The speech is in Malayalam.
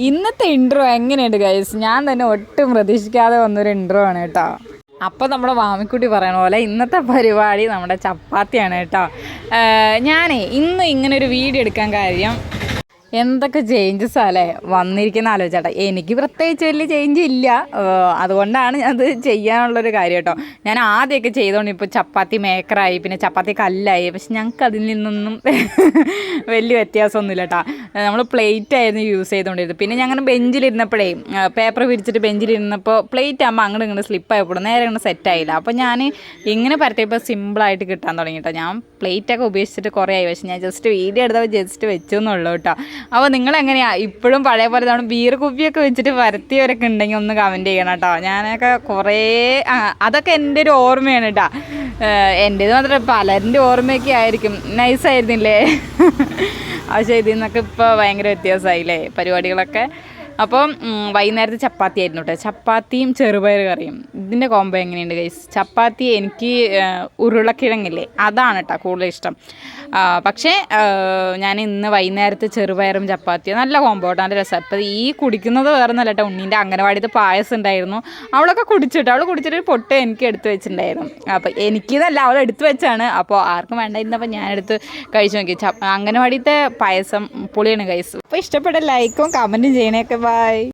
ഇന്നത്തെ ഇൻട്രോ എങ്ങനെയുണ്ട് ഗൈസ്? ഞാൻ തന്നെ ഒട്ടും പ്രതീക്ഷിക്കാതെ വന്നൊരു ഇൻട്രോ ആണ് കേട്ടോ. അപ്പോൾ നമ്മുടെ വാമിക്കുട്ടി പറയണ പോലെ ഇന്നത്തെ പരിപാടി നമ്മുടെ ചപ്പാത്തിയാണ് കേട്ടോ. ഞാനേ ഇന്ന് ഇങ്ങനെ ഒരു വീഡിയോ എടുക്കാൻ കാര്യം എന്തൊക്കെ ചേഞ്ചസ് അല്ലേ വന്നിരിക്കുന്ന ആലോചിച്ചേട്ടാ. എനിക്ക് പ്രത്യേകിച്ച് വലിയ ചേഞ്ച് ഇല്ല, അതുകൊണ്ടാണ് അത് ചെയ്യാനുള്ളൊരു കാര്യം കേട്ടോ. ഞാൻ ആദ്യമൊക്കെ ചെയ്തോണ്ട് ഇപ്പോൾ ചപ്പാത്തി മേക്കറായി, പിന്നെ ചപ്പാത്തി കല്ലായി. പക്ഷെ ഞങ്ങൾക്ക് അതിൽ നിന്നൊന്നും വലിയ വ്യത്യാസമൊന്നുമില്ല കേട്ടോ. നമ്മൾ പ്ലേറ്റ് ആയിരുന്നു യൂസ് ചെയ്തുകൊണ്ടിരുന്നത്. പിന്നെ ഞാൻ അങ്ങനെ ബെഞ്ചിലിരുന്നപ്പോഴേ പേപ്പർ വിരിച്ചിട്ട് ബെഞ്ചിലിരുന്നപ്പോൾ പ്ലേറ്റ് ആകുമ്പോൾ അങ്ങോട്ട് ഇങ്ങോട്ട് സ്ലിപ്പായപ്പോൾ നേരെ ഇങ്ങനെ സെറ്റായില്ല. അപ്പോൾ ഞാൻ ഇങ്ങനെ പരത്തിയപ്പോൾ സിമ്പിളായിട്ട് കിട്ടാൻ തുടങ്ങി കേട്ടോ. ഞാൻ പ്ലേറ്റൊക്കെ ഉപയോഗിച്ചിട്ട് കുറേ ആയി, പക്ഷെ ഞാൻ ജസ്റ്റ് വീഡിയോ എടുത്തപ്പോൾ ജസ്റ്റ് വെച്ചു എന്നുള്ളൂ കേട്ടോ. അപ്പോൾ നിങ്ങളെങ്ങനെയാണ് ഇപ്പോഴും പഴയ പോലെ നമ്മൾ ബീർ കുപ്പിയൊക്കെ വെച്ചിട്ട് വരുത്തിയവരൊക്കെ ഉണ്ടെങ്കിൽ ഒന്ന് കമൻറ്റ് ചെയ്യണം കേട്ടോ. ഞാനൊക്കെ കുറേ അതൊക്കെ എൻ്റെ ഒരു ഓർമ്മയാണ് കേട്ടോ. എൻ്റേത് മാത്രമല്ല പലരുടെ ഓർമ്മയൊക്കെ ആയിരിക്കും. നൈസായിരുന്നില്ലേ? പക്ഷേ ഇതിൽ നിന്നൊക്കെ ഇപ്പോൾ ഭയങ്കര വ്യത്യാസമായില്ലേ പരിപാടികളൊക്കെ. അപ്പം വൈകുന്നേരത്തെ ചപ്പാത്തി ആയിരുന്നു കേട്ടോ. ചപ്പാത്തിയും ചെറുപയർ കറിയും. ഇതിൻ്റെ കോംബോ എങ്ങനെയുണ്ട് ഗൈസ്? ചപ്പാത്തി എനിക്ക് ഉരുളക്കിഴങ്ങില്ലേ അതാണ് കേട്ടോ കൂടുതൽ ഇഷ്ടം. പക്ഷേ ഞാൻ ഇന്ന് വൈകുന്നേരത്തെ ചെറുപയറും ചപ്പാത്തിയും നല്ല കോംബോ കേട്ടോ, നല്ല രസം. അപ്പം ഈ കുടിക്കുന്നത് വേറെ നല്ല കേട്ടോ. ഉണ്ണീൻ്റെ അംഗനവാടിത്തെ പായസം ഉണ്ടായിരുന്നു, അവളൊക്കെ കുടിച്ചിട്ട് അവൾ കുടിച്ചിട്ട് പൊട്ട് എനിക്ക് എടുത്ത് വെച്ചിട്ടുണ്ടായിരുന്നു. അപ്പോൾ എനിക്കിതല്ല, അവൾ എടുത്ത് വെച്ചാണ്. അപ്പോൾ ആർക്കും വേണ്ടായിരുന്നപ്പോൾ ഞാനെടുത്ത് കഴിച്ചു നോക്കി. അംഗനവാടിത്തെ പായസം പൊളിയാണ് ഗൈസ്. അപ്പോൾ ഇഷ്ടപ്പെട്ട ലൈക്കും കമൻറ്റും ചെയ്യണേക്കെ. ബൈ.